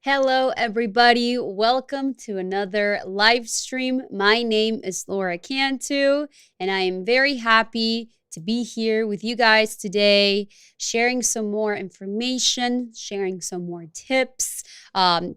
Hello, everybody. Welcome to another live stream. My name is Laura Cantu, and I am very happy to be here with you guys today, sharing some more information, sharing some more tips.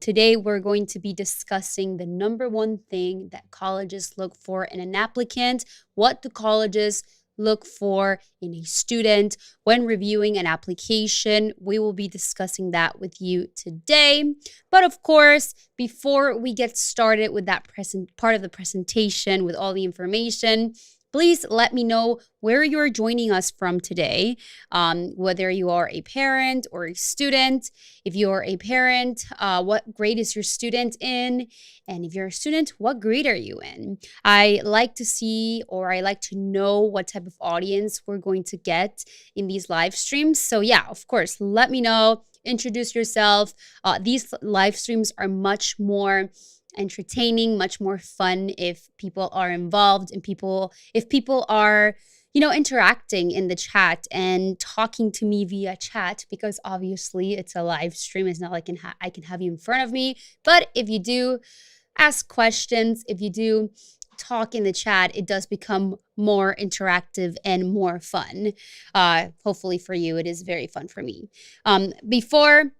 Today, we're going to be discussing the number one thing that colleges look for in an applicant. What do colleges look for in a student when reviewing an application? We will be discussing that with you today. But of course, before we get started with that part of the presentation with all the information, please let me know where you're joining us from today, whether you are a parent or a student. If you're a parent, what grade is your student in? And if you're a student, what grade are you in? I like to see, or I like to know what type of audience we're going to get in these live streams. So yeah, of course, let me know. Introduce yourself. These live streams are much more entertaining, much more fun if people are involved and if people are interacting in the chat and talking to me via chat, because obviously it's a live stream. It's not like I can have you in front of me. But if you do ask questions, if you do talk in the chat, it does become more interactive and more fun. Hopefully for you, it is very fun for me. Before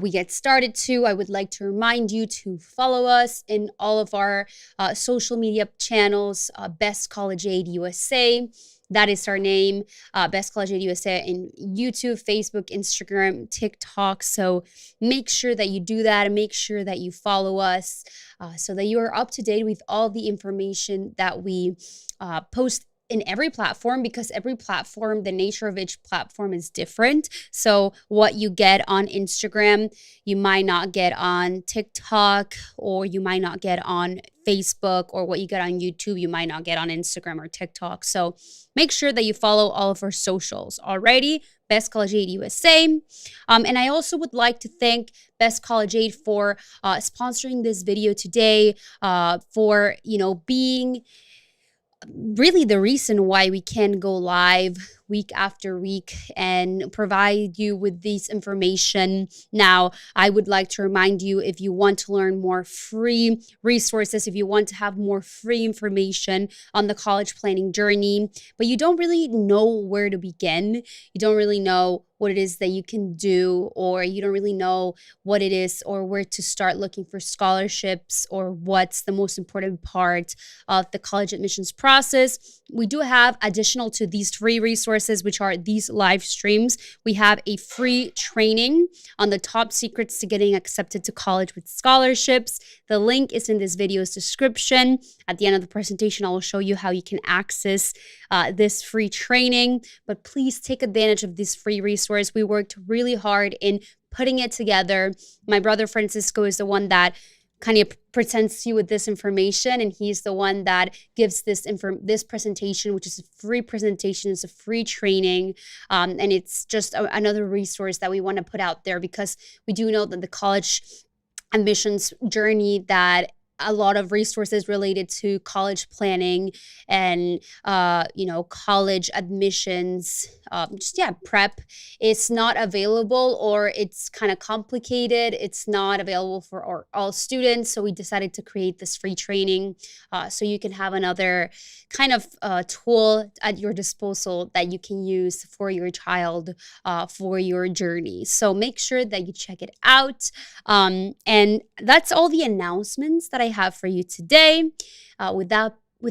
we get started too, I would like to remind you to follow us in all of our social media channels, Best College Aid USA. That is our name, Best College Aid USA, in YouTube, Facebook, Instagram, TikTok. So make sure that you do that and make sure that you follow us so that you are up to date with all the information that we post in every platform, because every platform, the nature of each platform is different. So what you get on Instagram, you might not get on TikTok, or you might not get on Facebook, or what you get on YouTube, you might not get on Instagram or TikTok. So make sure that you follow all of our socials already. Best College Aid USA. And I also would like to thank Best College Aid for sponsoring this video today, for being really the reason why we can go live week after week and provide you with this information. Now, I would like to remind you, if you want to learn more free resources, if you want to have more free information on the college planning journey, but you don't really know where to begin, you don't really know what it is that you can do, or you don't really know what it is or where to start looking for scholarships, or what's the most important part of the college admissions process, we do have, additional to these free resources, which are these live streams, we have a free training on the top secrets to getting accepted to college with scholarships. The link is in this video's description. At the end of the presentation, I will show you how you can access this free training, but please take advantage of this free resource. We worked really hard in putting it together. My brother Francisco is the one that kind of presents you with this information, and he's the one that gives this presentation, which is a free presentation, it's a free training, and it's just another resource that we want to put out there, because we do know that the college admissions journey, that a lot of resources related to college planning and college admissions, prep, is not available, or it's kind of complicated. It's not available for all students. So we decided to create this free training so you can have another kind of tool at your disposal that you can use for your child for your journey. So make sure that you check it out. And that's all the announcements that I have for you today. With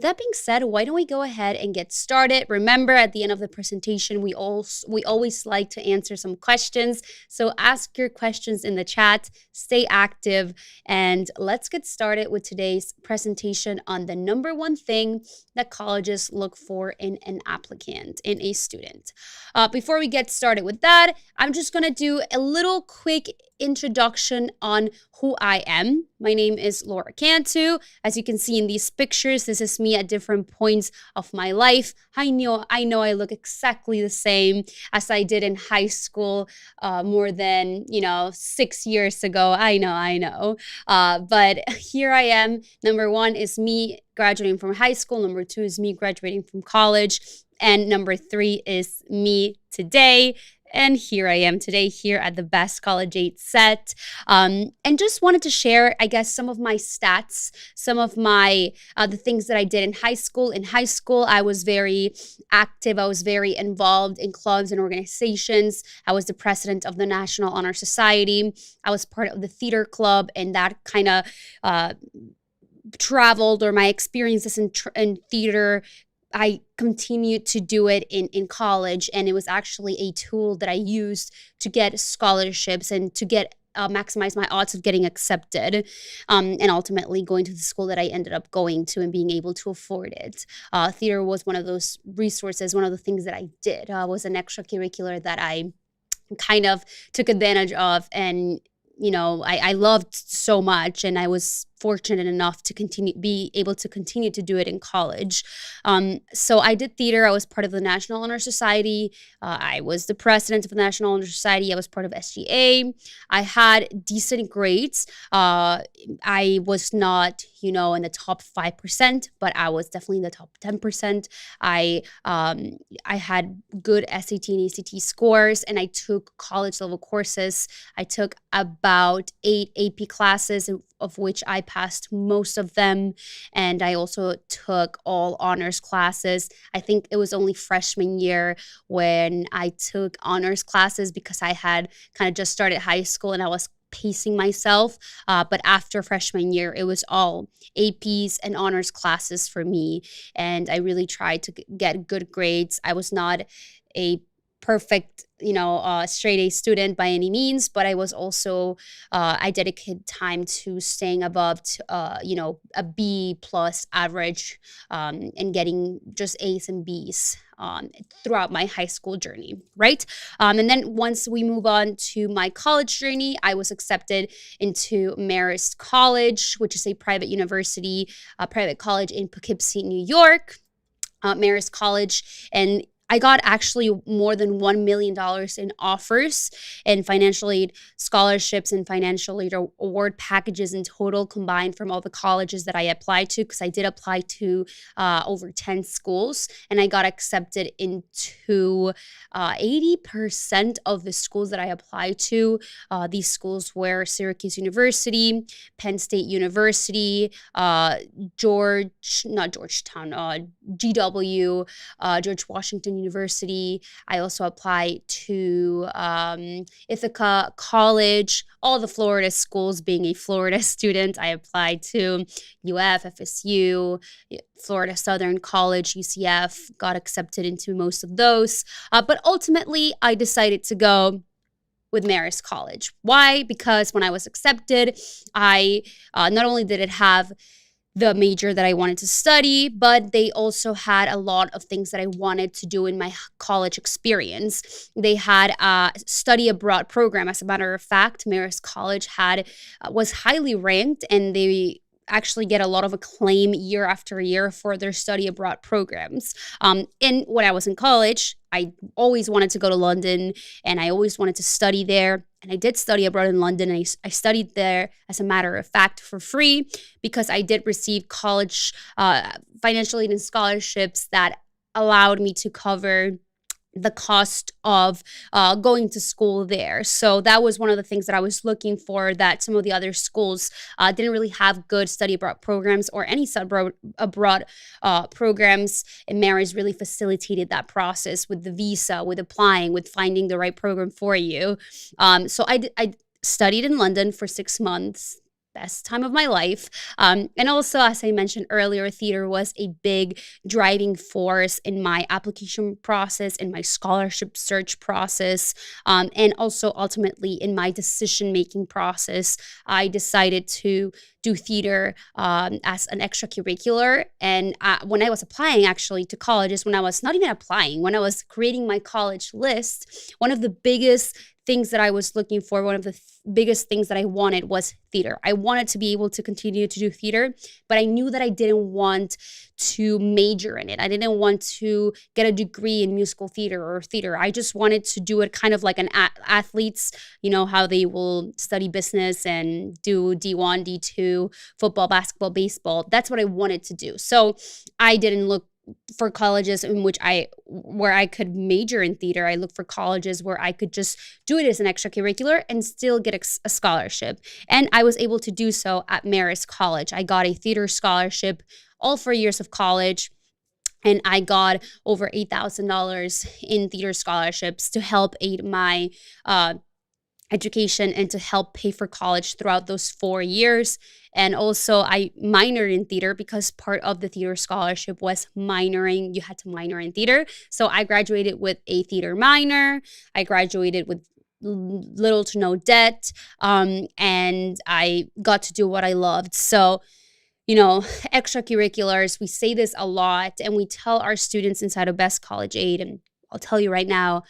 that being said, why don't we go ahead and get started? Remember, at the end of the presentation, we always like to answer some questions. So ask your questions in the chat, stay active, and let's get started with today's presentation on the number one thing that colleges look for in an applicant, in a student. Before we get started with that, I'm just going to do a little quick introduction on who I am. My name is Laura Cantu. As you can see in these pictures, this is me at different points of my life. I know I look exactly the same as I did in high school more than 6 years ago. I know. But here I am. Number one is me graduating from high school. Number two is me graduating from college. And number three is me today, And here I am today, here at the Best College 8 set. And just wanted to share, I guess, some of my stats, some of my, the things that I did in high school. In high school, I was very active. I was very involved in clubs and organizations. I was the president of the National Honor Society. I was part of the theater club, and that kind of traveled, or my experiences in theater, I continued to do it in college, and it was actually a tool that I used to get scholarships and to get maximize my odds of getting accepted, and ultimately going to the school that I ended up going to and being able to afford it. Theater was one of those resources, one of the things that I did, was an extracurricular that I kind of took advantage of, and I loved so much, and I was fortunate enough to be able to continue to do it in college. So I did theater. I was part of the National Honor Society. I was the president of the National Honor Society. I was part of SGA. I had decent grades. I was not, in the top 5%, but I was definitely in the top 10%. I had good SAT and ACT scores, and I took college level courses. I took about 8 AP classes, of which I passed most of them. And I also took all honors classes. I think it was only freshman year when I took honors classes, because I had kind of just started high school and I was pacing myself. But after freshman year, it was all APs and honors classes for me. And I really tried to get good grades. I was not a perfect, straight A student by any means, but I was also, I dedicated time to staying above, a B plus average, and getting just A's and B's throughout my high school journey, right? And then once we move on to my college journey, I was accepted into Marist College, which is a private university, private college in Poughkeepsie, New York. Marist College, and I got actually more than $1 million in offers and financial aid scholarships and financial aid award packages in total combined from all the colleges that I applied to, because I did apply to over 10 schools, and I got accepted into 80% of the schools that I applied to. These schools were Syracuse University, Penn State University, GW, George Washington University. I also applied to Ithaca College, all the Florida schools. Being a Florida student, I applied to UF, FSU, Florida Southern College, UCF, got accepted into most of those. But ultimately, I decided to go with Marist College. Why? Because when I was accepted, I not only did it have the major that I wanted to study, but they also had a lot of things that I wanted to do in my college experience. They had a study abroad program. As a matter of fact, Marist College was highly ranked, and they actually get a lot of acclaim year after year for their study abroad programs. And when I was in college, I always wanted to go to London, and I always wanted to study there. And I did study abroad in London, and I studied there, as a matter of fact, for free, because I did receive college financial aid and scholarships that allowed me to cover the cost of going to school there. So that was one of the things that I was looking for, that some of the other schools didn't really have good study abroad programs or any study abroad programs. And Marist really facilitated that process with the visa, with applying, with finding the right program for you. So I studied in London for 6 months. Best time of my life. And also, as I mentioned earlier, theater was a big driving force in my application process, in my scholarship search process, and also ultimately in my decision-making process. I decided to do theater as an extracurricular. And when I was applying actually to colleges, when I was not even applying, when I was creating my college list, one of the biggest things that I was looking for, one of the biggest things that I wanted was theater. I wanted to be able to continue to do theater, but I knew that I didn't want to major in it. I didn't want to get a degree in musical theater or theater. I just wanted to do it kind of like an athletes, how they will study business and do D1, D2, football, basketball, baseball. That's what I wanted to do. So I didn't look for colleges in which where I could major in theater. I looked for colleges where I could just do it as an extracurricular and still get a scholarship. And I was able to do so at Marist College. I got a theater scholarship all 4 years of college. And I got over $8,000 in theater scholarships to help aid my education and to help pay for college throughout those 4 years. And also I minored in theater because part of the theater scholarship was minoring. You had to minor in theater. So I graduated with a theater minor. I graduated with little to no debt. And I got to do what I loved. So, extracurriculars, we say this a lot and we tell our students inside of Best College Aid, and I'll tell you right now,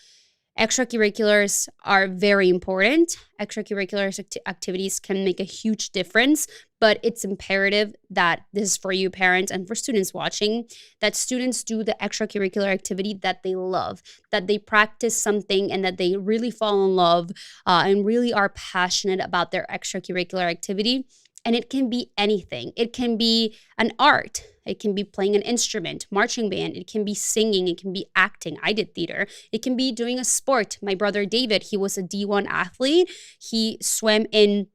extracurriculars are very important. Extracurricular activities can make a huge difference, but it's imperative that this is for you parents and for students watching, that students do the extracurricular activity that they love, that they practice something and that they really fall in love and really are passionate about their extracurricular activity. And it can be anything. It can be an art. It can be playing an instrument, marching band. It can be singing. It can be acting. I did theater. It can be doing a sport. My brother David, he was a D1 athlete. He swam in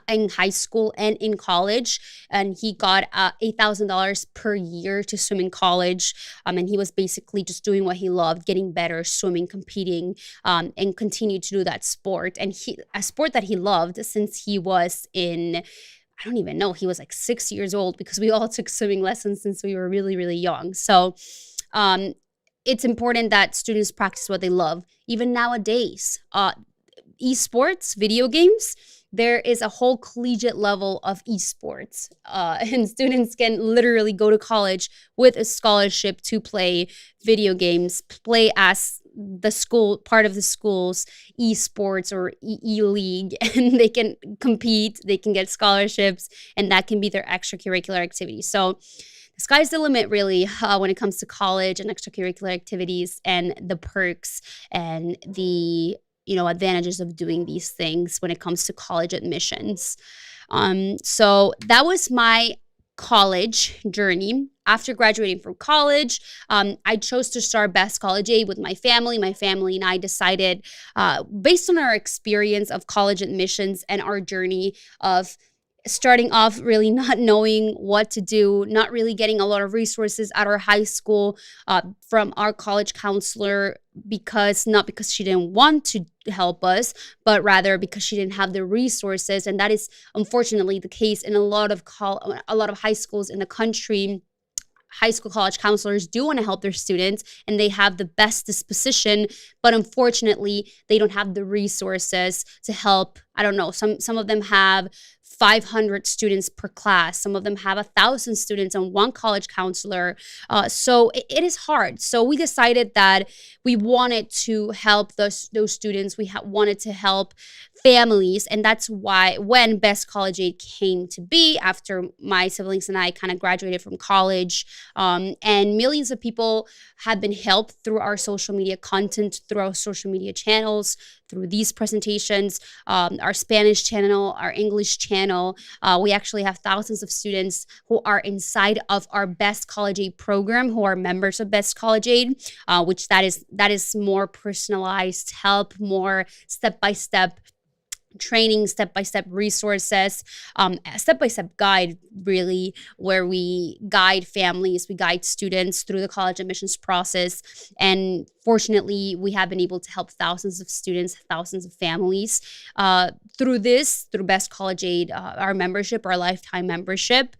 high school and in college, and he got $8,000 per year to swim in college. And he was basically just doing what he loved, getting better, swimming, competing, and continued to do that sport. And a sport that he loved since he was I don't even know, he was like 6 years old, because we all took swimming lessons since we were really, really young. So it's important that students practice what they love. Even nowadays, esports, video games, there is a whole collegiate level of esports, and students can literally go to college with a scholarship to play video games, play as the school, part of the school's esports or e-league, and they can compete, they can get scholarships, and that can be their extracurricular activity. So the sky's the limit, really, when it comes to college and extracurricular activities and the perks and the advantages of doing these things when it comes to college admissions. So that was my college journey. After graduating from college, I chose to start Best College Aid with my family. My family and I decided, based on our experience of college admissions and our journey of starting off really not knowing what to do, not really getting a lot of resources at our high school from our college counselor, not because she didn't want to help us, but rather because she didn't have the resources. And that is unfortunately the case in a lot of high schools in the country. High school college counselors do want to help their students and they have the best disposition, but unfortunately they don't have the resources to help. I don't know, some of them have 500 students per class. Some of them have 1,000 students and one college counselor. So it is hard. So we decided that we wanted to help those students. We wanted to help families. And that's why when Best College Aid came to be, after my siblings and I kind of graduated from college, and millions of people have been helped through our social media content, through our social media channels, through these presentations, our Spanish channel, our English channel. We actually have thousands of students who are inside of our Best College Aid program, who are members of Best College Aid, which that is more personalized help, more step-by-step training, step-by-step resources, step-by-step guide, really, where we guide families, we guide students through the college admissions process. And fortunately, we have been able to help thousands of students, thousands of families through Best College Aid, our membership, our lifetime membership,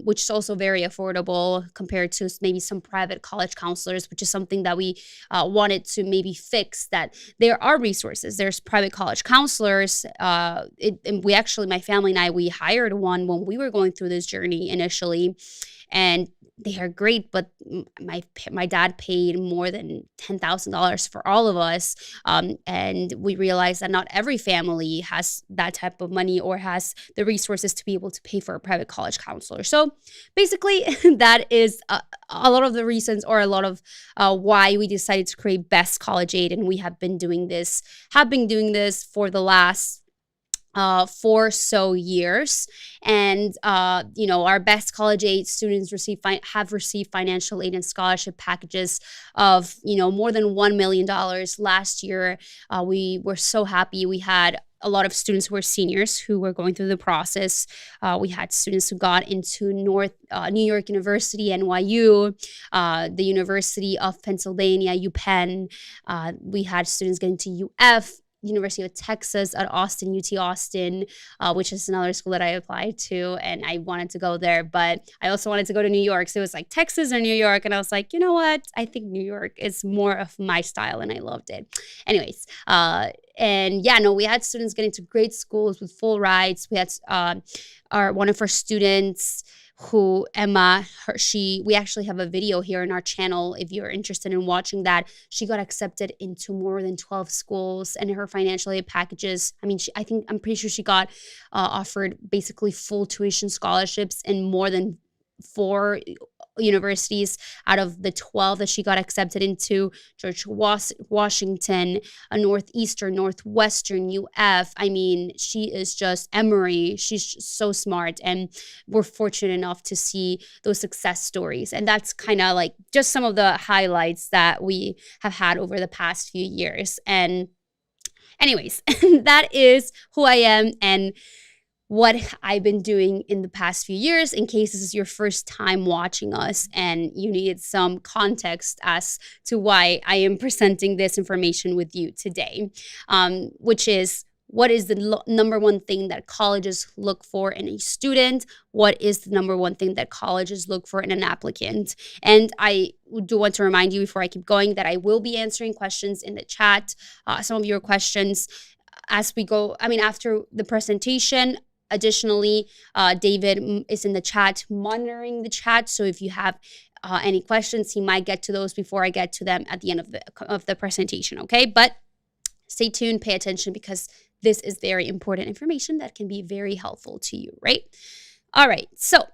which is also very affordable compared to maybe some private college counselors, which is something that we wanted to maybe fix, that there are resources. There's private college counselors. And we actually, my family and I, we hired one when we were going through this journey initially, and they are great, but my dad paid more than $10,000 for all of us. And we realized that not every family has that type of money or has the resources to be able to pay for a private college counselor. So basically, that is a lot of the reasons, or a lot of why we decided to create Best College Aid. And we have been doing this for the last 4 so years. And, our best college aid students have received financial aid and scholarship packages of, more than $1 million last year. We were so happy. We had a lot of students who were seniors who were going through the process. We had students who got into New York University, NYU, the University of Pennsylvania, UPenn. We had students getting to UF, University of Texas at Austin, UT Austin, which is another school that I applied to, and I wanted to go there, but I also wanted to go to New York. So it was like Texas or New York, and I was like, you know what? I think New York is more of my style, and I loved it. Anyways, we had students getting to great schools with full rides. We had one of our students who, Emma, we actually have a video here in our channel if you're interested in watching that. She got accepted into more than 12 schools, and her financial aid packages, I'm pretty sure she got offered basically full tuition scholarships in more than 4 universities out of the 12 that she got accepted into: George Washington, Northeastern, Northwestern, UF. She is just Emory. She's so smart, and we're fortunate enough to see those success stories. And that's kind of like just some of the highlights that we have had over the past few years. And anyways, that is who I am and what I've been doing in the past few years, in case this is your first time watching us and you needed some context as to why I am presenting this information with you today, which is, what is the number one thing that colleges look for in a student? What is the number one thing that colleges look for in an applicant? And I do want to remind you before I keep going that I will be answering questions in the chat, some of your questions as we go, after the presentation. Additionally, David is in the chat monitoring the chat. So if you have any questions, he might get to those before I get to them at the end of the presentation, okay? But stay tuned, pay attention, because this is very important information that can be very helpful to you, right? All right, so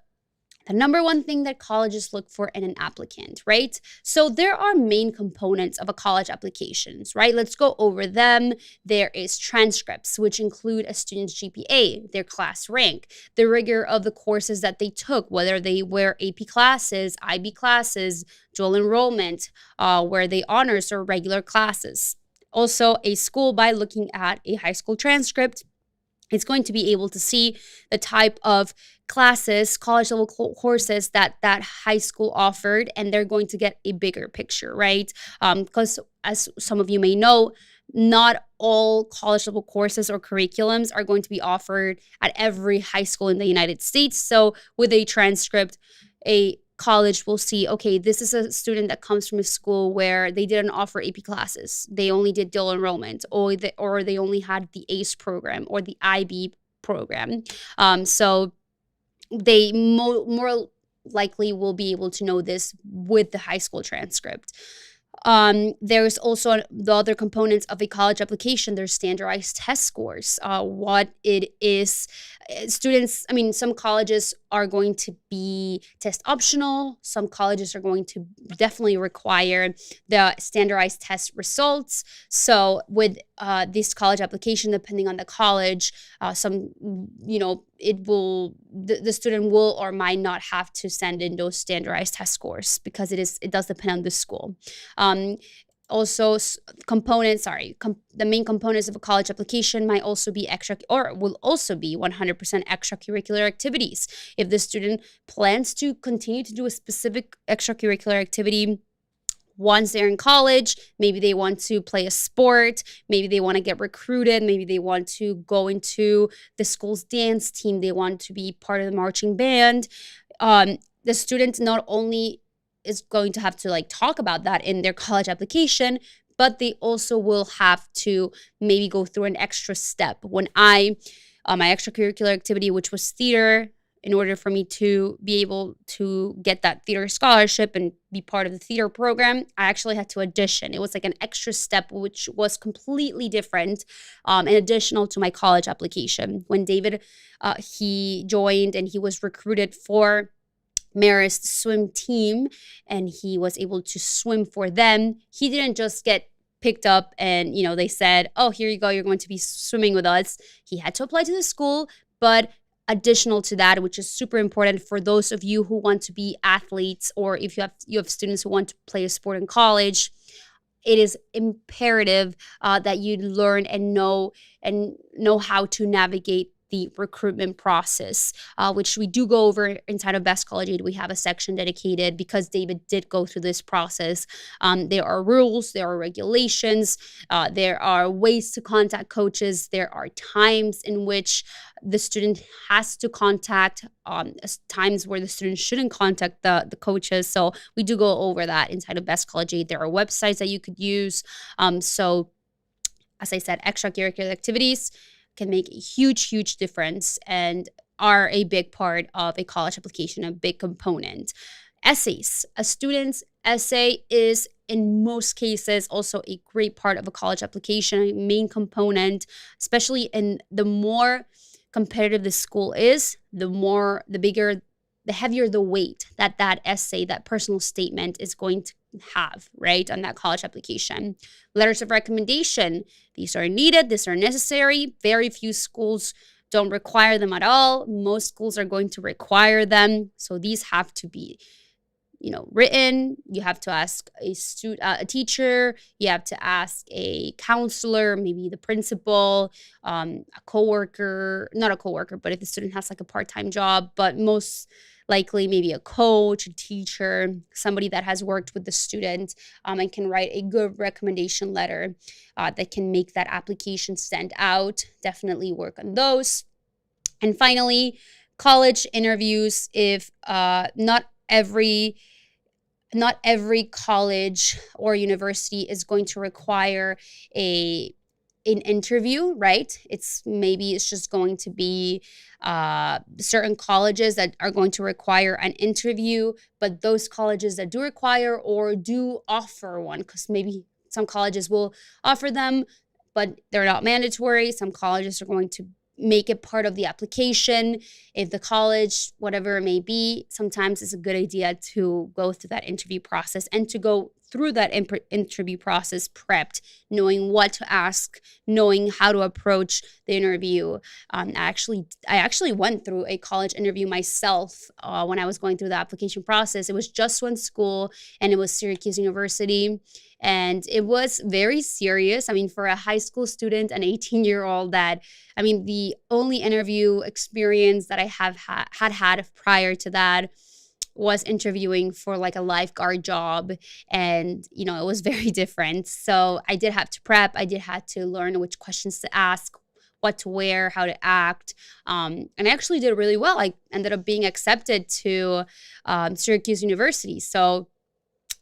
the number one thing that colleges look for in an applicant, right? So there are main components of a college applications, right? Let's go over them. There is transcripts, which include a student's GPA, their class rank, the rigor of the courses that they took, whether they were AP classes, IB classes, dual enrollment, where they honors or regular classes. Also, a school, by looking at a high school transcript, it's going to be able to see the type of classes, college level courses that high school offered, and they're going to get a bigger picture, right? Because as some of you may know, not all college level courses or curriculums are going to be offered at every high school in the United States. So with a transcript, a college will see, okay, this is a student that comes from a school where they didn't offer AP classes. They only did dual enrollment, or they only had the ACE program or the IB program. So they more likely will be able to know this with the high school transcript. There's also the other components of a college application. There's standardized test scores. What it is, students, some colleges are going to be test optional. Some colleges are going to definitely require the standardized test results. So with this college application, depending on the college, the student will or might not have to send in those standardized test scores, because it does depend on the school. Also, the main components of a college application might also be will also be 100% extracurricular activities. If the student plans to continue to do a specific extracurricular activity once they're in college, maybe they want to play a sport, maybe they want to get recruited, maybe they want to go into the school's dance team, they want to be part of the marching band, the student not only is going to have to talk about that in their college application, but they also will have to maybe go through an extra step. When my extracurricular activity, which was theater, in order for me to be able to get that theater scholarship and be part of the theater program, I actually had to audition. It was like an extra step, which was completely different and additional to my college application. When David, he joined and he was recruited for Marist swim team, and he was able to swim for them. He didn't just get picked up and, they said, oh, here you go, you're going to be swimming with us. He had to apply to the school, but additional to that, which is super important for those of you who want to be athletes, or if you have students who want to play a sport in college, it is imperative that you learn and know how to navigate the recruitment process, which we do go over inside of Best College Aid. We have a section dedicated because David did go through this process. There are rules, there are regulations, there are ways to contact coaches, there are times in which the student has to contact, times where the student shouldn't contact the coaches. So we do go over that inside of Best College Aid. There are websites that you could use. So as I said, extracurricular activities can make a huge difference and are a big part of a college application, a big component. Essays. A student's essay is in most cases also a great part of a college application, a main component, especially in the more competitive the school is, the heavier the weight that essay, that personal statement is going to have, right, on that college application. Letters of recommendation. These are needed. These are necessary. Very few schools don't require them at all. Most schools are going to require them. So these have to be, written. You have to ask a teacher. You have to ask a counselor, maybe the principal, a coworker, not a coworker, but if the student has like a part-time job, but most likely maybe a coach, a teacher, somebody that has worked with the student and can write a good recommendation letter that can make that application stand out. Definitely work on those. And finally, college interviews. If not every college or university is going to require an interview, right? It's just going to be certain colleges that are going to require an interview, but those colleges that do require or do offer one, because maybe some colleges will offer them, but they're not mandatory. Some colleges are going to make it part of the application. If the college, whatever it may be, sometimes it's a good idea to go through that interview process and to go through that interview process prepped, knowing what to ask, knowing how to approach the interview. I actually went through a college interview myself when I was going through the application process. It was just one school, and it was Syracuse University. And it was very serious. I mean, for a high school student, an 18-year-old, the only interview experience that I have had prior to that was interviewing for like a lifeguard job. And, it was very different. So I did have to prep. I did have to learn which questions to ask, what to wear, how to act. And I actually did really well. I ended up being accepted to Syracuse University. So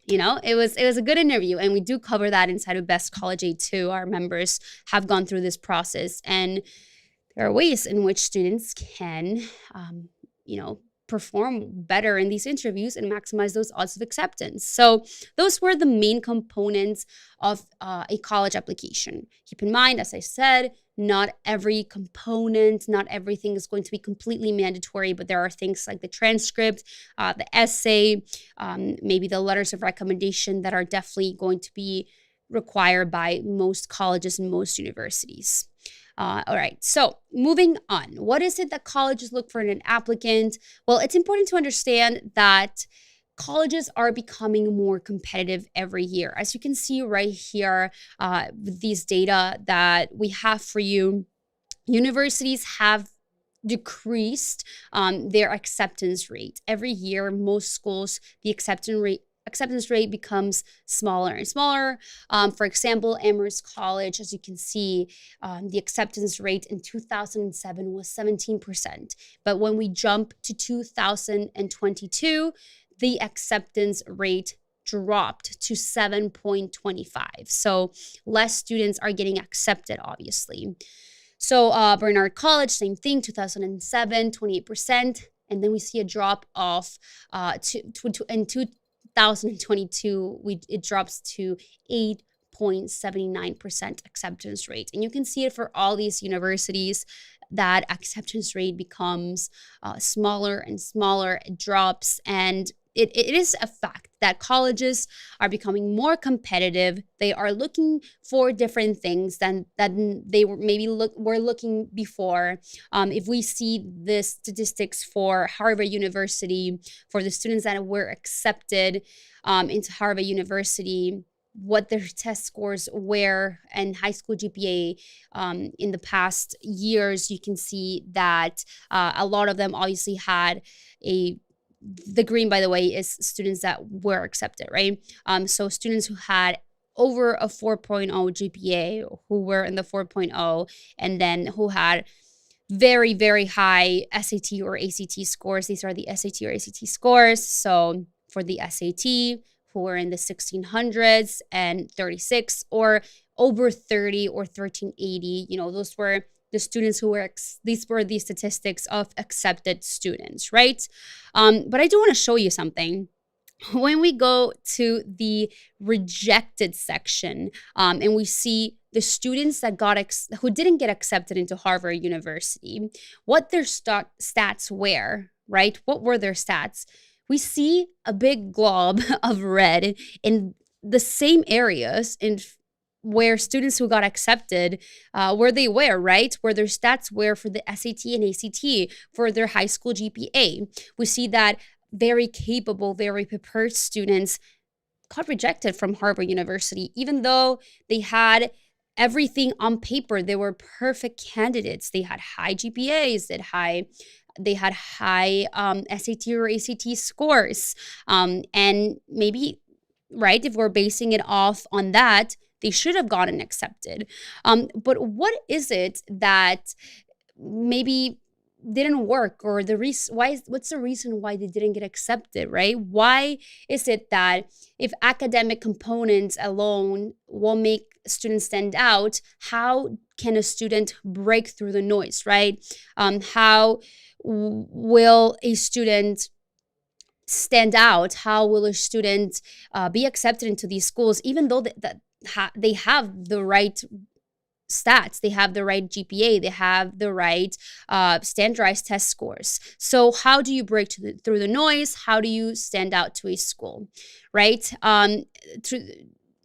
it was a good interview, and we do cover that inside of Best College Aid too. Our members have gone through this process, and there are ways in which students can, perform better in these interviews and maximize those odds of acceptance. So those were the main components of a college application. Keep in mind, as I said, not every component, not everything is going to be completely mandatory, but there are things like the transcript, the essay, maybe the letters of recommendation that are definitely going to be required by most colleges and most universities. All right, so moving on. What is it that colleges look for in an applicant? Well, it's important to understand that colleges are becoming more competitive every year. As you can see right here with these data that we have for you, universities have decreased their acceptance rate. Every year, most schools, the acceptance rate becomes smaller and smaller. For example, Amherst College, as you can see, the acceptance rate in 2007 was 17%. But when we jump to 2022, the acceptance rate dropped to 7.25. So less students are getting accepted, obviously. So Bernard College, same thing, 2007, 28%. And then we see a drop of, in 2022, it drops to 8.79% acceptance rate. And you can see it for all these universities, that acceptance rate becomes smaller and smaller. It drops, and it is a fact that colleges are becoming more competitive. They are looking for different things than they were maybe were looking before. If we see the statistics for Harvard University, for the students that were accepted into Harvard University, what their test scores were and high school GPA in the past years, you can see that a lot of them obviously had the green, by the way, is students that were accepted, right? So students who had over a 4.0 GPA, who were in the 4.0, and then who had very, very high SAT or ACT scores. These are the SAT or ACT scores. So for the SAT, who were in the 1600s and 36, or over 30 or 1380, those were the students who were, these were the statistics of accepted students, right? But I do want to show you something. When we go to the rejected section and we see the students that who didn't get accepted into Harvard University, what their stats were, right? What were their stats? We see a big glob of red in the same areas in where students who got accepted, where they were, right? Where their stats were for the SAT and ACT, for their high school GPA. We see that very capable, very prepared students got rejected from Harvard University, even though they had everything on paper. They were perfect candidates. They had high GPAs, they had high SAT or ACT scores. And maybe, right, if we're basing it off on that, they should have gotten accepted. But what is it that maybe didn't work, or what's the reason why they didn't get accepted, right? Why is it that if academic components alone will make students stand out, how can a student break through the noise, right? How will a student stand out? How will a student be accepted into these schools, even though they have the right stats, they have the right GPA, they have the right standardized test scores? So how do you break through the noise? How do you stand out to a school, right?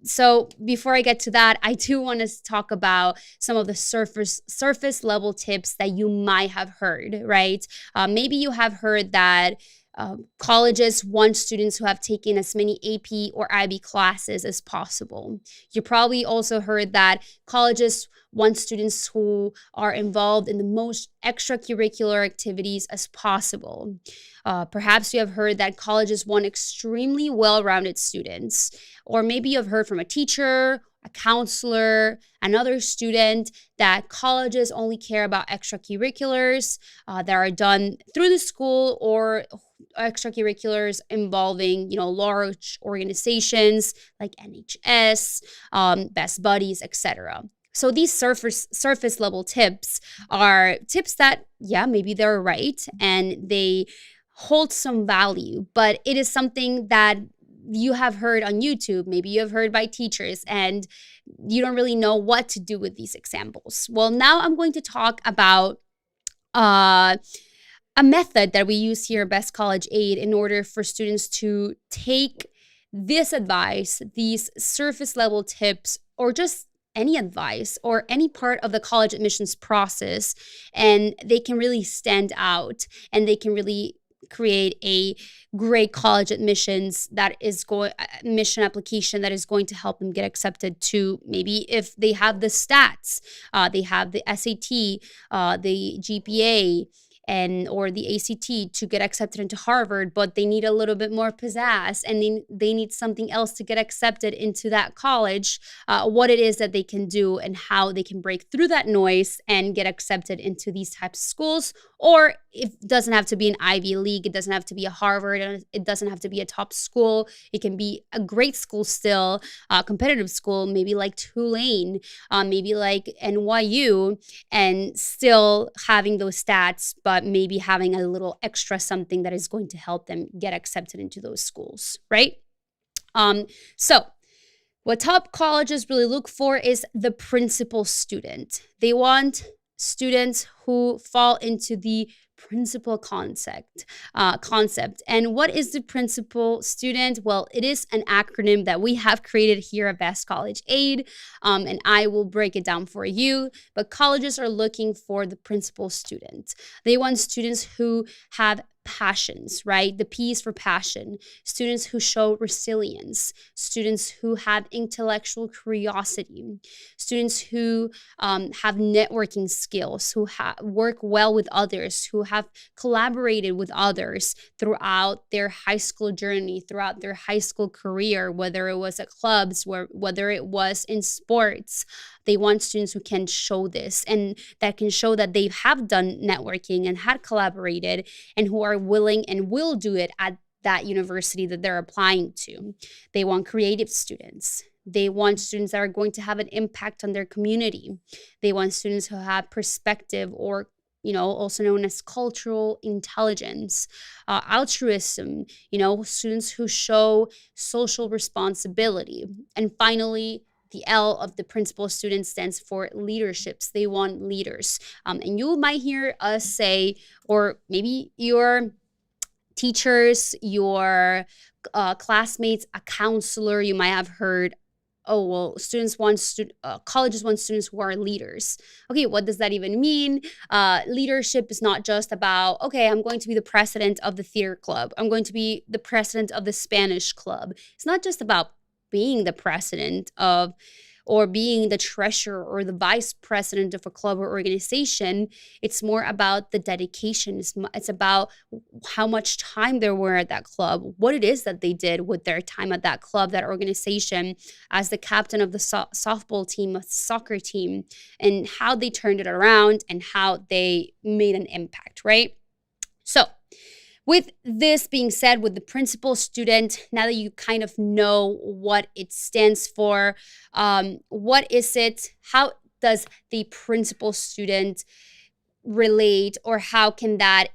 So before I get to that, I do want to talk about some of the surface level tips that you might have heard, right? Maybe you have heard that colleges want students who have taken as many AP or IB classes as possible. You probably also heard that colleges want students who are involved in the most extracurricular activities as possible. Perhaps you have heard that colleges want extremely well-rounded students. Or maybe you've heard from a teacher, a counselor, another student, that colleges only care about extracurriculars that are done through the school, or extracurriculars involving, large organizations like NHS, Best Buddies, etc. So these surface level tips are tips that, yeah, maybe they're right and they hold some value, but it is something that you have heard on YouTube, maybe you have heard by teachers, and you don't really know what to do with these examples. Well, now I'm going to talk about a method that we use here at Best College Aid in order for students to take this advice, these surface level tips, or just any advice or any part of the college admissions process, and they can really stand out and they can really create a great college admissions admission application that is going to help them get accepted to, maybe if they have the stats, they have the SAT, the GPA, or the ACT to get accepted into Harvard, but they need a little bit more pizzazz and they need something else to get accepted into that college, what it is that they can do and how they can break through that noise and get accepted into these types of schools. Or it doesn't have to be an Ivy League, it doesn't have to be a Harvard, it doesn't have to be a top school. It can be a great school still, a competitive school, maybe like Tulane, maybe like NYU, and still having those stats, but maybe having a little extra something that is going to help them get accepted into those schools, right? So what top colleges really look for is the principal student. They want students who fall into the principal concept. And what is the principal student? Well, it is an acronym that we have created here at Best College Aid, and I will break it down for you. But colleges are looking for the principal student. They want students who have passions, right? The P is for passion. Students who show resilience, students who have intellectual curiosity, students who have networking skills, who work well with others, who have collaborated with others throughout their high school journey, throughout their high school career, whether it was at clubs, whether it was in sports. They want students who can show this and that can show that they have done networking and had collaborated and who are willing and will do it at that university that they're applying to. They want creative students. They want students that are going to have an impact on their community. They want students who have perspective, or also known as cultural intelligence, altruism, students who show social responsibility. And finally, the L of the principal student stands for leaderships. They want leaders. And you might hear us say, or maybe your teachers, your classmates, a counselor, you might have heard, oh, well, colleges want students who are leaders. Okay, what does that even mean? Leadership is not just about, okay, I'm going to be the president of the theater club. I'm going to be the president of the Spanish club. It's not just about being the president of, or being the treasurer or the vice president of a club or organization. It's more about the dedication. It's about how much time they were at that club, what it is that they did with their time at that club, that organization, as the captain of the softball team, a soccer team, and how they turned it around and how they made an impact, right? So, with this being said, with the principal student, now that you kind of know what it stands for, what is it? How does the principal student relate, or how can that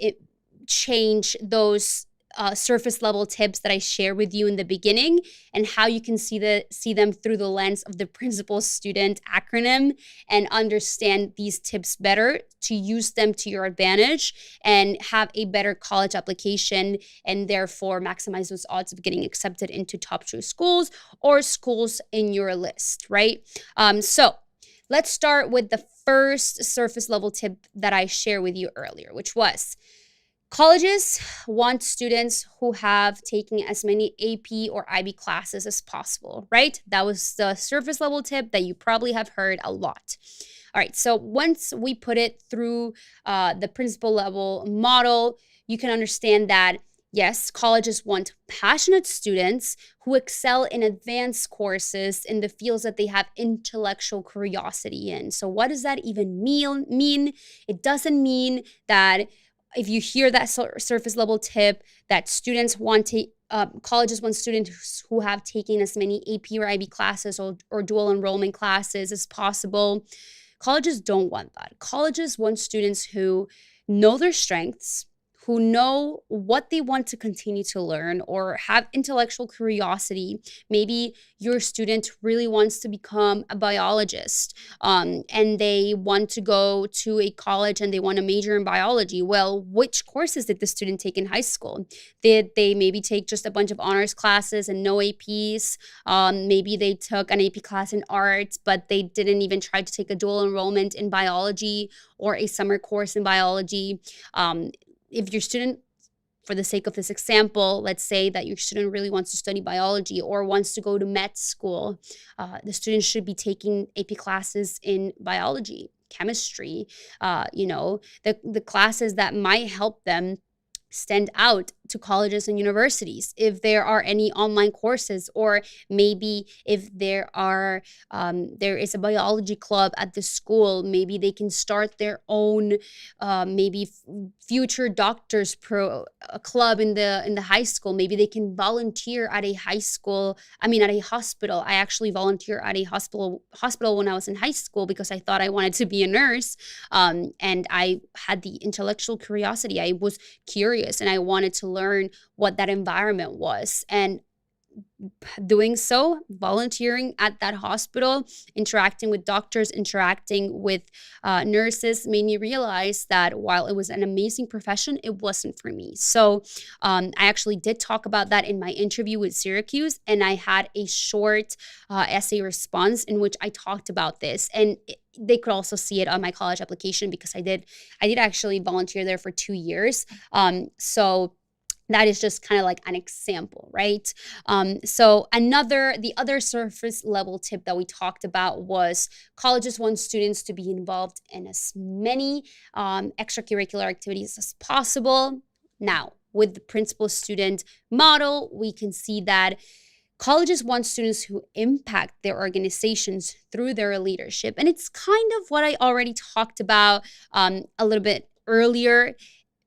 change those surface level tips that I share with you in the beginning, and how you can see them through the lens of the principal student acronym and understand these tips better to use them to your advantage and have a better college application, and therefore maximize those odds of getting accepted into top choice schools or schools in your list, right? So let's start with the first surface level tip that I shared with you earlier, which was colleges want students who have taken as many AP or IB classes as possible, right? That was the surface level tip that you probably have heard a lot. All right, so once we put it through the principal level model, you can understand that, yes, colleges want passionate students who excel in advanced courses in the fields that they have intellectual curiosity in. So what does that even mean? It doesn't mean that if you hear that surface level tip that students want to, colleges want students who have taken as many AP or IB classes or dual enrollment classes as possible. Colleges don't want that. Colleges want students who know their strengths, who know what they want to continue to learn or have intellectual curiosity. Maybe your student really wants to become a biologist, and they want to go to a college and they want to major in biology. Well, which courses did the student take in high school? Did they maybe take just a bunch of honors classes and no APs? Maybe they took an AP class in art, but they didn't even try to take a dual enrollment in biology or a summer course in biology. If your student, for the sake of this example, let's say that your student really wants to study biology or wants to go to med school, the student should be taking AP classes in biology, chemistry, the classes that might help them stand out to colleges and universities. If there are any online courses, or maybe if there is a biology club at the school, maybe they can start their own maybe future doctors club in the high school. Maybe they can volunteer at a hospital. I actually volunteered at a hospital when I was in high school because I thought I wanted to be a nurse, and I had the intellectual curiosity. I was curious and I wanted to learn what that environment was. And doing so, volunteering at that hospital, interacting with doctors, interacting with nurses, made me realize that while it was an amazing profession, it wasn't for me. So I actually did talk about that in my interview with Syracuse, and I had a short essay response in which I talked about this. And they could also see it on my college application because I did actually volunteer there for 2 years. So that is just kind of like an example, right? So the other surface level tip that we talked about was colleges want students to be involved in as many extracurricular activities as possible. Now, with the principal student model, we can see that colleges want students who impact their organizations through their leadership. And it's kind of what I already talked about a little bit earlier,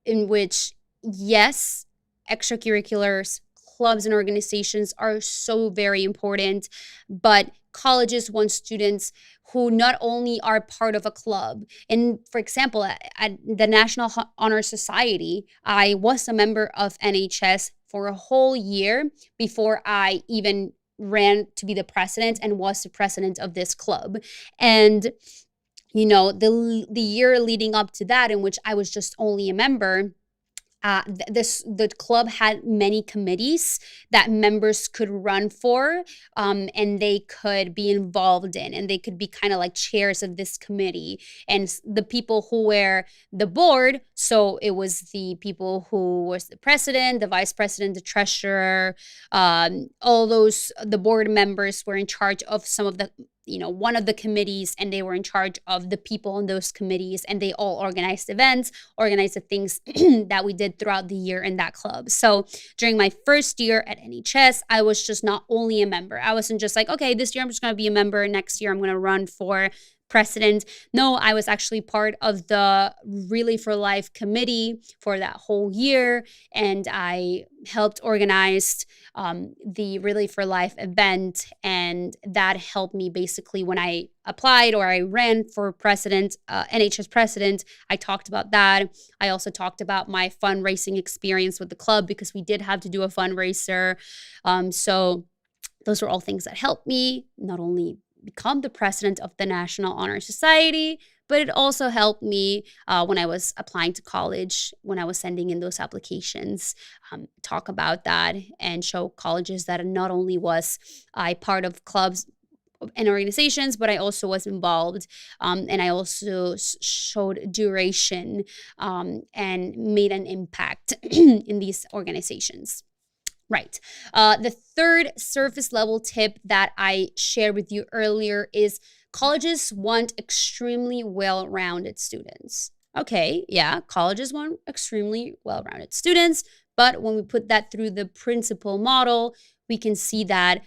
in which, yes, extracurriculars, clubs, and organizations are so very important, but colleges want students who not only are part of a club. And for example, at the National Honor Society, I was a member of NHS for a whole year before I even ran to be the president and was the president of this club. And the year leading up to that, in which I was just only a member, the club had many committees that members could run for, and they could be involved in, and they could be kind of like chairs of this committee. And the people who were the board, so it was the people who was the president, the vice president, the treasurer, all those, the board members were in charge of some of the one of the committees, and they were in charge of the people on those committees, and they all organized events, organized the things that we did throughout the year in that club. So during my first year at NHS, I was just not only a member. I wasn't just like, okay, this year I'm just going to be a member. Next year I'm going to run for president. No, I was actually part of the Relay for Life committee for that whole year, and I helped organize the Relay for Life event, and that helped me basically when I applied or I ran for president, NHS president. I talked about that. I also talked about my fundraising experience with the club because we did have to do a fundraiser. So those were all things that helped me not only become the president of the National Honor Society, but it also helped me when I was applying to college, when I was sending in those applications, talk about that and show colleges that not only was I part of clubs and organizations, but I also was involved, and I also showed duration and made an impact in these organizations. Right. The third surface level tip that I shared with you earlier is colleges want extremely well-rounded students. Okay, yeah, colleges want extremely well-rounded students, but when we put that through the principal model, we can see that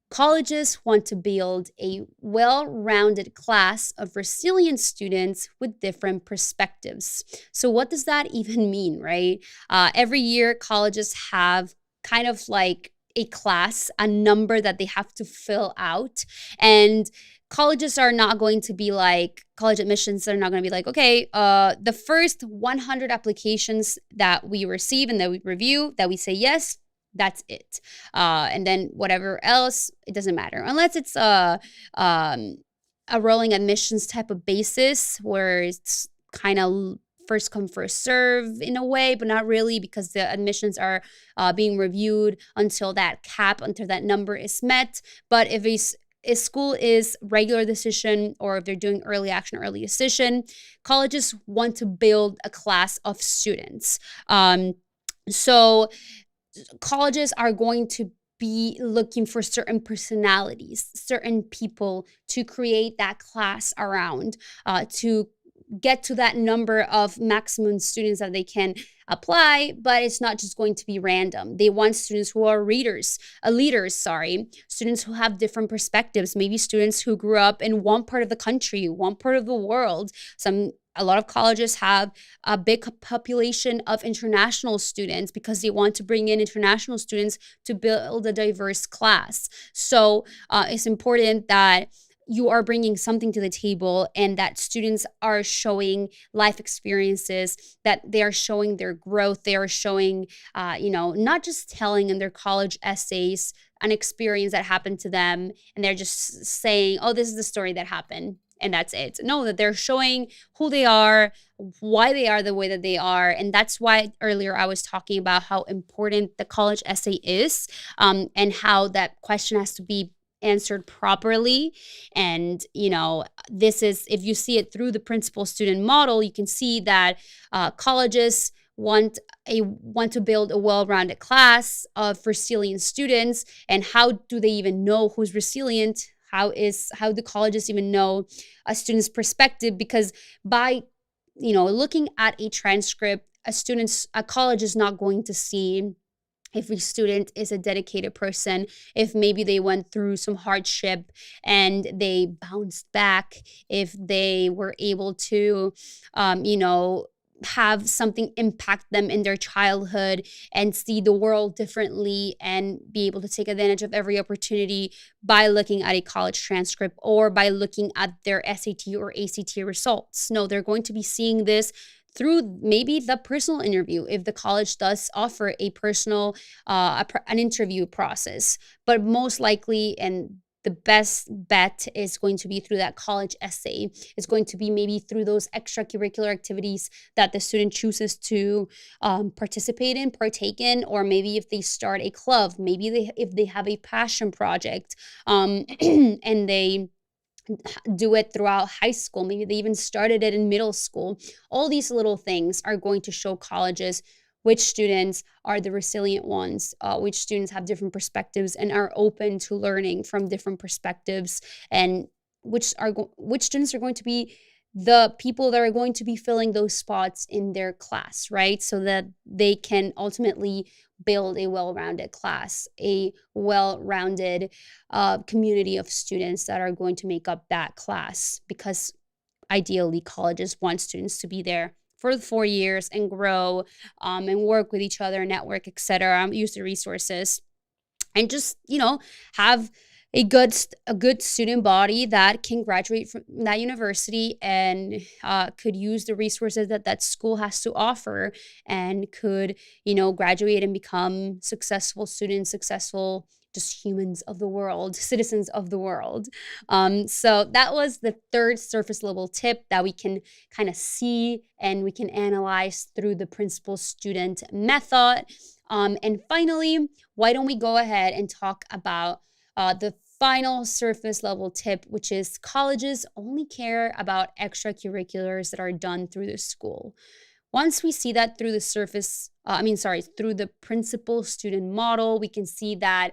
colleges want to build a well-rounded class of resilient students with different perspectives. So what does that even mean, right? Every year, colleges have kind of like a class, a number that they have to fill out. And colleges are not going to be like, college admissions are not going to be like, okay, the first 100 applications that we receive and that we review, that we say yes, that's it. And then whatever else, it doesn't matter. Unless it's a rolling admissions type of basis where it's kind of first come, first serve in a way, but not really, because the admissions are being reviewed until that number is met. But if a school is regular decision, or if they're doing early action, early decision, colleges want to build a class of students. So colleges are going to be looking for certain personalities, certain people to create that class around, to get to that number of maximum students that they can apply, but it's not just going to be random. They want students who are leaders, students who have different perspectives, maybe students who grew up in one part of the country, one part of the world. A lot of colleges have a big population of international students because they want to bring in international students to build a diverse class. So it's important that you are bringing something to the table, and that students are showing life experiences, that they are showing their growth. They are showing, not just telling in their college essays an experience that happened to them, and they're just saying, oh, this is the story that happened, and that's it. No, that they're showing who they are, why they are the way that they are. And that's why earlier I was talking about how important the college essay is, and how that question has to be answered properly. And, this is, if you see it through the principal student model, you can see that colleges want to build a well-rounded class of resilient students. And how do they even know who's resilient? How do colleges even know a student's perspective? Because by looking at a transcript, a college is not going to see if a student is a dedicated person, if maybe they went through some hardship and they bounced back, if they were able to, have something impact them in their childhood and see the world differently and be able to take advantage of every opportunity by looking at a college transcript or by looking at their SAT or ACT results. No, they're going to be seeing this through maybe the personal interview, if the college does offer a personal, an interview process. But most likely, and the best bet is going to be through that college essay. It's going to be maybe through those extracurricular activities that the student chooses to partake in, or maybe if they start a club, maybe if they have a passion project, and they do it throughout high school. Maybe they even started it in middle school. All these little things are going to show colleges which students are the resilient ones, which students have different perspectives and are open to learning from different perspectives, and which students are going to be the people that are going to be filling those spots in their class, right? So that they can ultimately build a well-rounded class, a well-rounded community of students that are going to make up that class, because ideally colleges want students to be there for the 4 years and grow, and work with each other, network, etc., use the resources, and just have a good student body that can graduate from that university and could use the resources that school has to offer, and could graduate and become successful students, successful just humans of the world, citizens of the world. So that was the third surface level tip that we can kind of see and we can analyze through the principal student method. And finally, why don't we go ahead and talk about the final surface level tip, which is colleges only care about extracurriculars that are done through the school. Once we see that through the through the principal student model, we can see that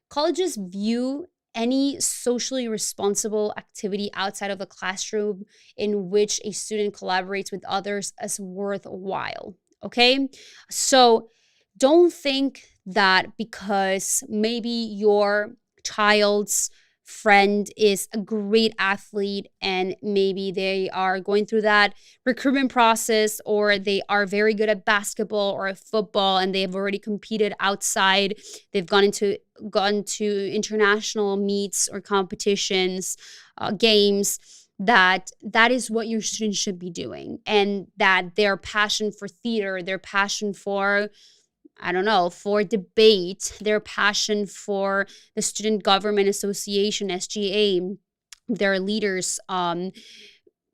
colleges view any socially responsible activity outside of the classroom in which a student collaborates with others as worthwhile. Okay? So don't think that because maybe your child's friend is a great athlete and maybe they are going through that recruitment process, or they are very good at basketball or at football and they have already competed outside, they've gone to international meets or competitions, games, that is what your students should be doing, and that their passion for theater, their passion for for debate, their passion for the Student Government Association, SGA, their leaders,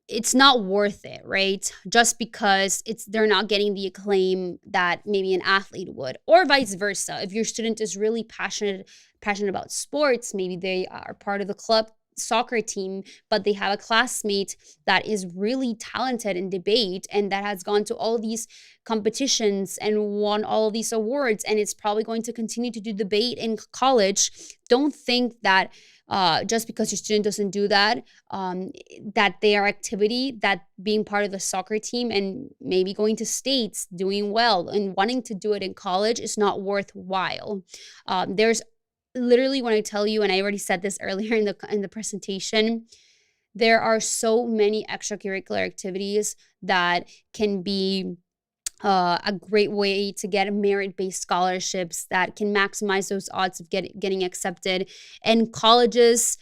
it's not worth it, right? Just because they're not getting the acclaim that maybe an athlete would, or vice versa. If your student is really passionate about sports, maybe they are part of the club soccer team, but they have a classmate that is really talented in debate and that has gone to all these competitions and won all these awards, and it's probably going to continue to do debate in college. Don't think that just because your student doesn't do that, that their activity, that being part of the soccer team and maybe going to states, doing well and wanting to do it in college is not worthwhile. There's literally, when I tell you, and I already said this earlier in the presentation, there are so many extracurricular activities that can be a great way to get merit-based scholarships that can maximize those odds of getting accepted. And colleges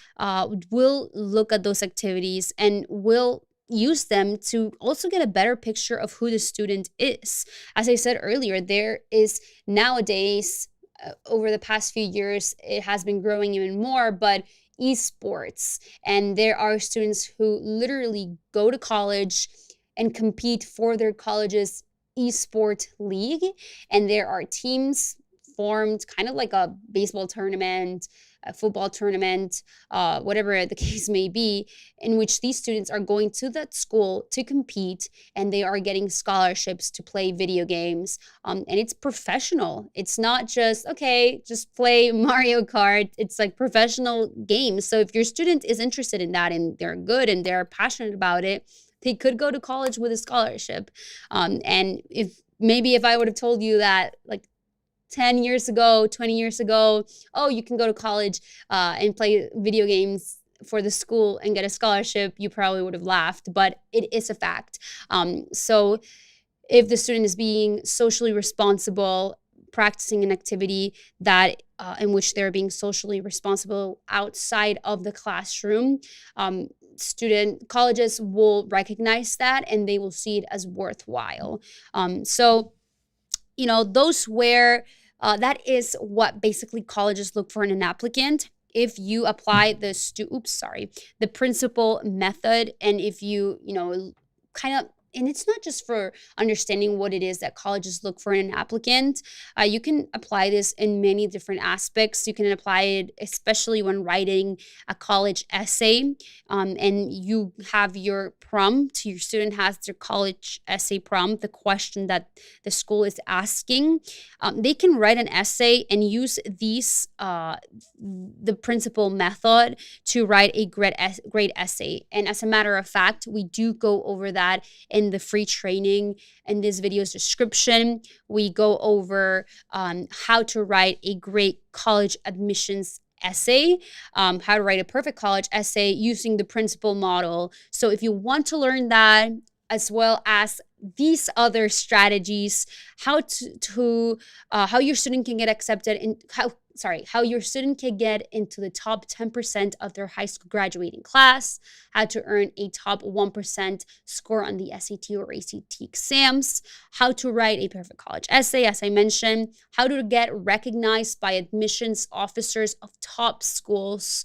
will look at those activities and will use them to also get a better picture of who the student is. As I said earlier, there is nowadays, over the past few years, it has been growing even more, but esports. And there are students who literally go to college and compete for their college's esport league, and there are teams formed, kind of like a baseball tournament, a football tournament, whatever the case may be, in which these students are going to that school to compete, and they are getting scholarships to play video games. And it's professional. It's not just, okay, just play Mario Kart. It's like professional games. So if your student is interested in that and they're good and they're passionate about it, they could go to college with a scholarship. And if I would have told you that like 10 years ago, 20 years ago, oh, you can go to college and play video games for the school and get a scholarship, you probably would have laughed, but it is a fact. So if the student is being socially responsible, practicing an activity that in which they're being socially responsible outside of the classroom, colleges will recognize that and they will see it as worthwhile. So, those where that is what basically colleges look for in an applicant. If you apply the principal method, and if you, kind of, and it's not just for understanding what it is that colleges look for in an applicant. You can apply this in many different aspects. You can apply it especially when writing a college essay, and you have your prompt. Your student has their college essay prompt, the question that the school is asking. They can write an essay and use the principal method to write a great essay. And as a matter of fact, we do go over that in the free training in this video's description. We go over how to write a great college admissions essay, how to write a perfect college essay using the principal model. So if you want to learn that, as well as these other strategies, how your student can get accepted in how your student can get into the top 10% of their high school graduating class, how to earn a top 1% score on the SAT or ACT exams, how to write a perfect college essay, as I mentioned, how to get recognized by admissions officers of top schools,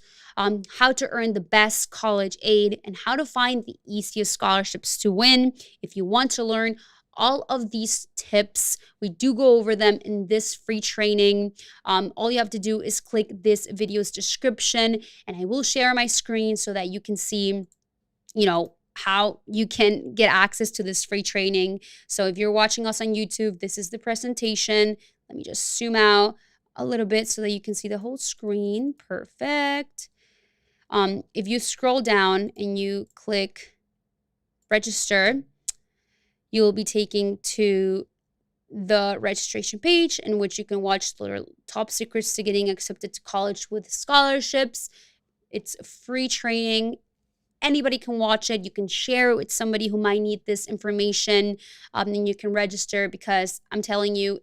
how to earn the best college aid, and how to find the easiest scholarships to win. If you want to learn all of these tips, we do go over them in this free training. All you have to do is click this video's description, and I will share my screen so that you can see, how you can get access to this free training. So if you're watching us on YouTube, this is the presentation. Let me just zoom out a little bit so that you can see the whole screen. Perfect. If you scroll down and you click register, you will be taken to the registration page in which you can watch the top secrets to getting accepted to college with scholarships. It's free training. Anybody can watch it. You can share it with somebody who might need this information. And you can register, because I'm telling you,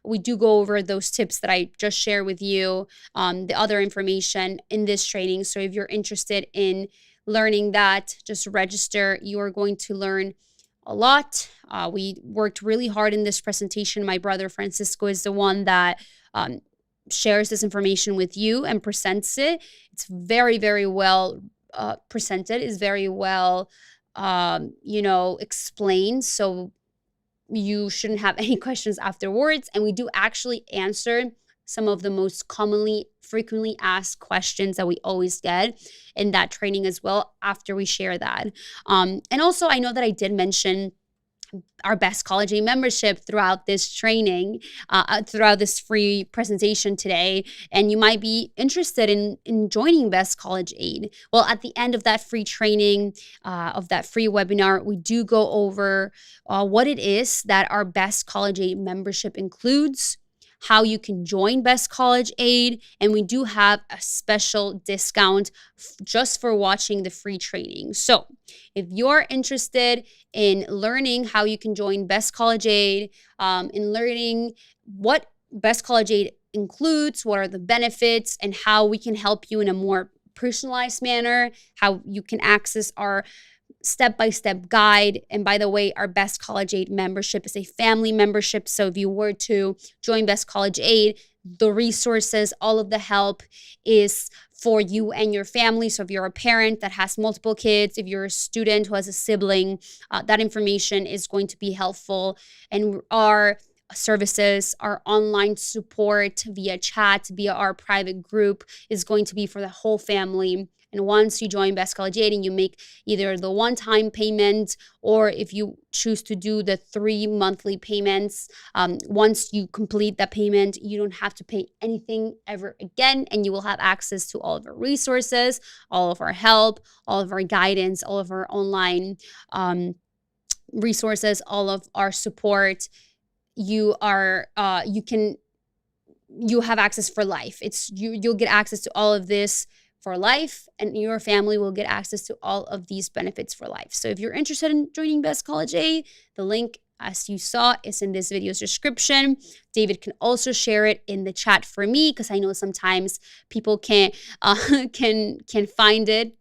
we do go over those tips that I just shared with you, the other information in this training. So if you're interested in learning that, just register. You are going to learn a lot. We worked really hard in this presentation. My brother Francisco is the one that shares this information with you and presents it. It's very, very well presented, is very well, explained. So you shouldn't have any questions afterwards. And we do actually answer some of the most frequently asked questions that we always get in that training as well after we share that. And also, I know that I did mention our Best College Aid membership throughout this training, throughout this free presentation today, and you might be interested in joining Best College Aid. Well, at the end of that free training, of that free webinar, we do go over what it is that our Best College Aid membership includes, how you can join Best College Aid, and we do have a special discount just for watching the free training. So if you're interested in learning how you can join Best College Aid, in learning what Best College Aid includes, what are the benefits, and how we can help you in a more personalized manner, how you can access our step-by-step guide. And by the way, our Best College Aid membership is a family membership. So if you were to join Best College Aid, the resources, all of the help is for you and your family. So if you're a parent that has multiple kids, if you're a student who has a sibling, that information is going to be helpful. And our services, our online support via chat, via our private group is going to be for the whole family. And once you join Best College Aid and you make either the one-time payment, or if you choose to do the 3 monthly payments, once you complete that payment, you don't have to pay anything ever again. And you will have access to all of our resources, all of our help, all of our guidance, all of our online resources, all of our support. You have access for life. You'll get access to all of this for life, and your family will get access to all of these benefits for life. So if you're interested in joining Best College Aid, the link, as you saw, is in this video's description. David can also share it in the chat for me, because I know sometimes people can find it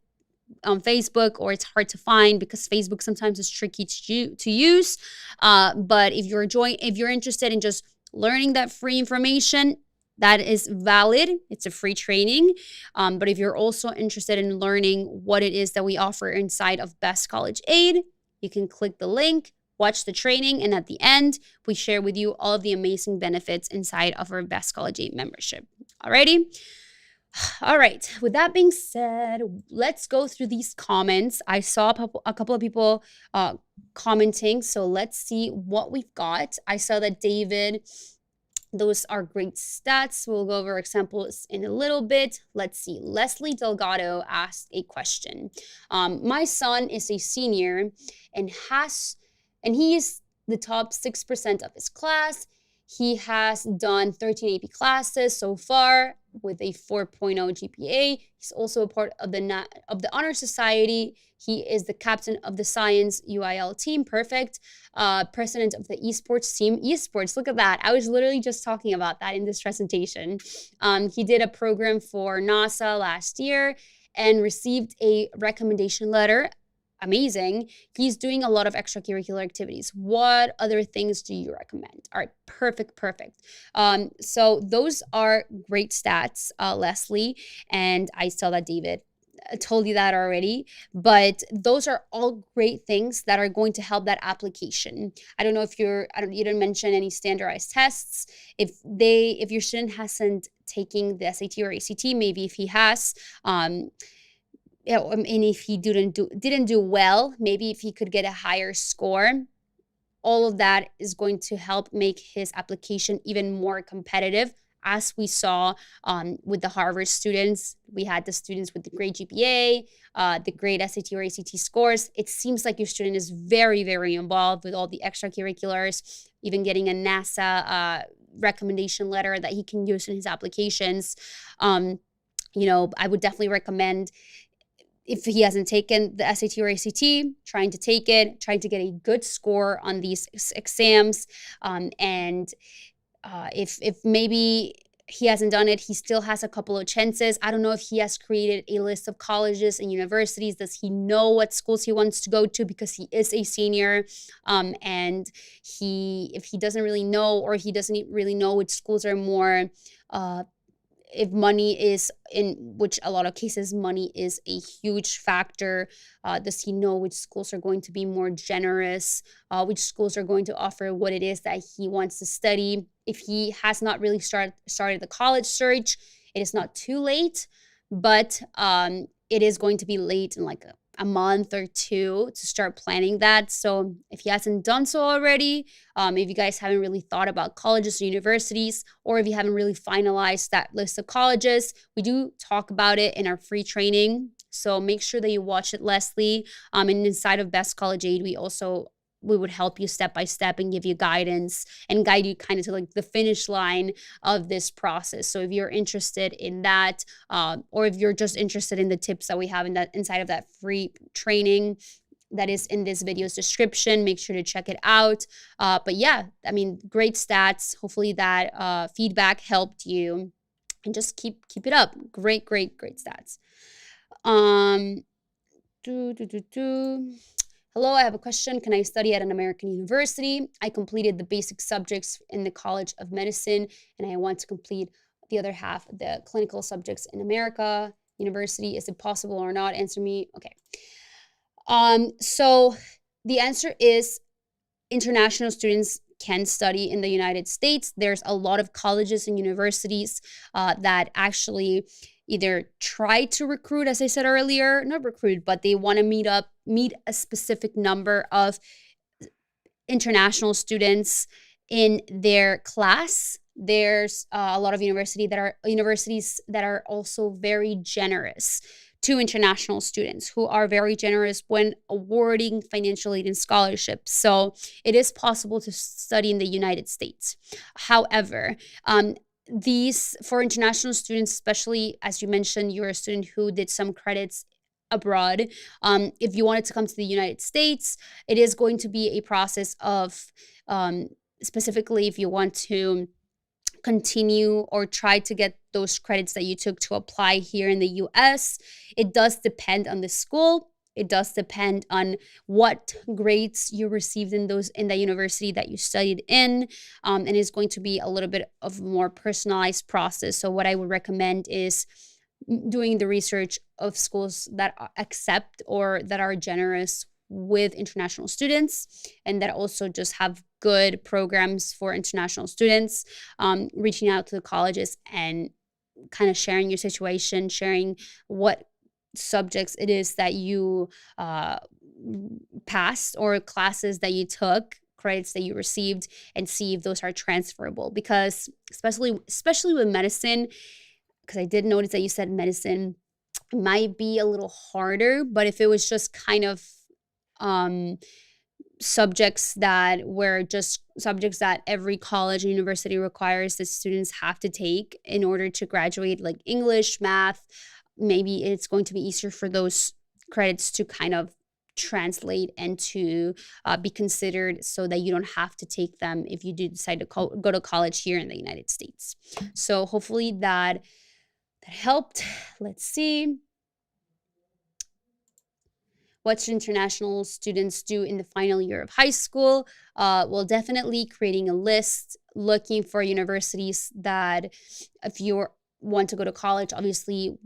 on Facebook, or it's hard to find because Facebook sometimes is tricky to use. But if you're interested in just learning that free information, that is valid. It's a free training. But if you're also interested in learning what it is that we offer inside of Best College Aid, you can click the link, watch the training, and at the end, we share with you all of the amazing benefits inside of our Best College Aid membership. Alrighty? All right. With that being said, let's go through these comments. I saw a couple of people commenting, so let's see what we've got. I saw that David, those are great stats. We'll go over examples in a little bit. Let's see. Leslie Delgado asked a question. My son is a senior and he is the top 6% of his class. He has done 13 AP classes so far with a 4.0 GPA. He's also a part of the Honor Society. He is the captain of the Science UIL team. Perfect. President of the esports team. Esports, look at that. I was literally just talking about that in this presentation. He did a program for NASA last year and received a recommendation letter. Amazing. He's doing a lot of extracurricular activities. What other things do you recommend? All right, perfect. So those are great stats, Leslie. And I saw that David told you that already, but those are all great things that are going to help that application. I don't know if you didn't mention any standardized tests. If your student hasn't taken the SAT or ACT, maybe if he has, and if he didn't do well, maybe if he could get a higher score, all of that is going to help make his application even more competitive. As we saw with the Harvard students, we had the students with the great GPA, the great SAT or ACT scores. It seems like your student is very, very involved with all the extracurriculars, even getting a NASA recommendation letter that he can use in his applications. I would definitely recommend, if he hasn't taken the SAT or ACT, trying to take it, trying to get a good score on these exams. If maybe he hasn't done it, he still has a couple of chances. I don't know if he has created a list of colleges and universities. Does he know what schools he wants to go to, because he is a senior? And if he doesn't really know, or he doesn't really know which schools are more if money is, in which a lot of cases money is a huge factor. Does he know which schools are going to be more generous, which schools are going to offer what it is that he wants to study? If he has not really started the college search, it is not too late, but it is going to be late in like a month or two to start planning that. So if he hasn't done so already, if you guys haven't really thought about colleges or universities, or if you haven't really finalized that list of colleges, we do talk about it in our free training. So make sure that you watch it, Leslie. And inside of Best College Aid, we also we would help you step by step and give you guidance and guide you kind of to like the finish line of this process. So if you're interested in that, or if you're just interested in the tips that we have inside of that free training that is in this video's description, make sure to check it out. But yeah, I mean, great stats. Hopefully that feedback helped you, and just keep it up. Great stats. Hello, I have a question. Can I study at an American university? I completed the basic subjects in the College of Medicine, and I want to complete the other half of the clinical subjects in America University. Is it possible or not? Answer me. Okay. So the answer is international students can study in the United States. There's a lot of colleges and universities that actually either try to recruit, as I said earlier, not recruit, but they want to meet a specific number of international students in their class. There's a lot of universities that are also very generous to international students, who are very generous when awarding financial aid and scholarships. So it is possible to study in the United States. However, these, for international students, especially as you mentioned, you're a student who did some credits abroad. If you wanted to come to the United States, it is going to be a process of, specifically if you want to continue or try to get those credits that you took to apply here in the US. It does depend on the school. It does depend on what grades you received in the university that you studied in, and it's going to be a little bit of a more personalized process. So what I would recommend is doing the research of schools that accept or that are generous with international students, and that also just have good programs for international students, reaching out to the colleges and kind of sharing your situation, sharing what subjects it is that you passed or classes that you took, credits that you received, and see if those are transferable. Because especially with medicine, because I did notice that you said medicine might be a little harder, but if it was just kind of subjects that every college and university requires that students have to take in order to graduate, like English, math, maybe it's going to be easier for those credits to kind of translate and to be considered, so that you don't have to take them if you do decide to go to college here in the United States. So hopefully that helped. Let's see. What should international students do in the final year of high school? Well, definitely creating a list, looking for universities that, if you want to go to college, obviously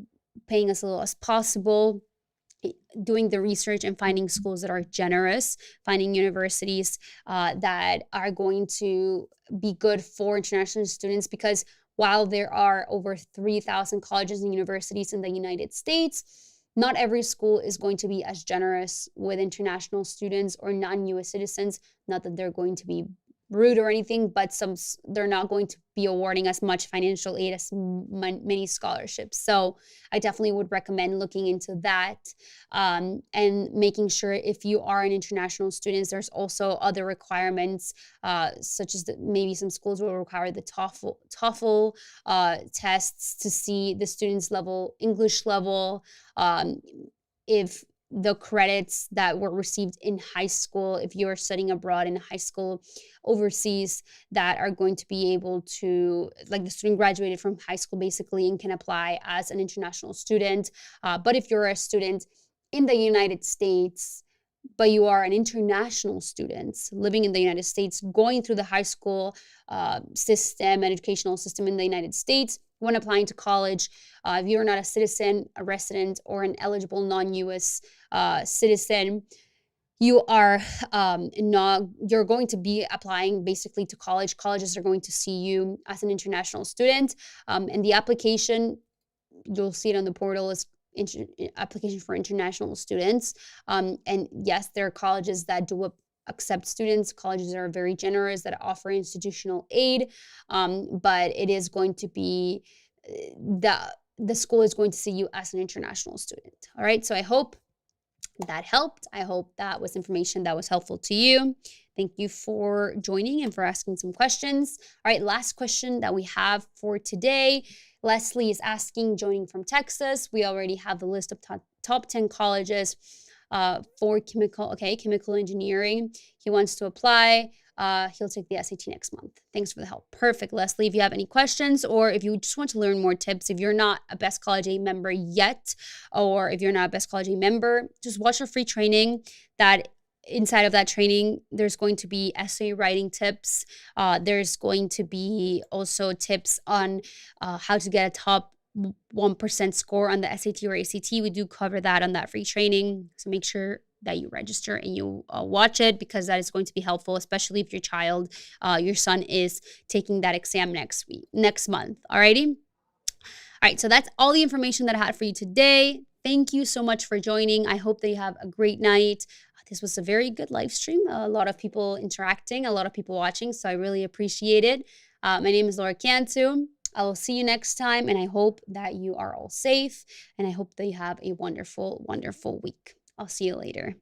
paying as little as possible, doing the research and finding schools that are generous, finding universities that are going to be good for international students. Because while there are over 3,000 colleges and universities in the United States, not every school is going to be as generous with international students or non-US citizens. Not that they're going to be rude or anything, but they're not going to be awarding as much financial aid as many scholarships. So I definitely would recommend looking into that, and making sure, if you are an international student, there's also other requirements, such as maybe some schools will require the TOEFL tests to see the student's English level. If the credits that were received in high school, if you're studying abroad in high school overseas, that are going to be able to, like, the student graduated from high school basically and can apply as an international student. But if you're a student in the United States, but you are an international student living in the United States, going through the high school system, educational system in the United States, when applying to college, if you're not a citizen, a resident, or an eligible non-US citizen, you are you're going to be applying basically to college. Colleges are going to see you as an international student, and the application, you'll see it on the portal, is application for international students. And yes, there are colleges that do accept students. Colleges are very generous that offer institutional aid, but it is going to be the school is going to see you as an international student. All right, so I hope that helped. I hope that was information that was helpful to you. Thank you for joining and for asking some questions. All right, last question that we have for today. Leslie is asking, joining from Texas. We already have the list of top 10 colleges for chemical engineering. He wants to apply. He'll take the SAT next month. Thanks for the help. Perfect, Leslie. If you have any questions or if you just want to learn more tips, if you're not a Best College A member yet, or if you're not a Best College A member, just watch our free training. That inside of that training, there's going to be essay writing tips. There's going to be also tips on how to get a top 1% score on the SAT or ACT. We do cover that on that free training. So make sure that you register and you watch it, because that is going to be helpful, especially if your son is taking that exam next month. Alrighty. All right, so that's all the information that I had for you today. Thank you so much for joining. I hope that you have a great night. This was a very good live stream. A lot of people interacting, a lot of people watching, so I really appreciate it. My name is Laura Cantu. I will see you next time, and I hope that you are all safe, and I hope that you have a wonderful, wonderful week. I'll see you later.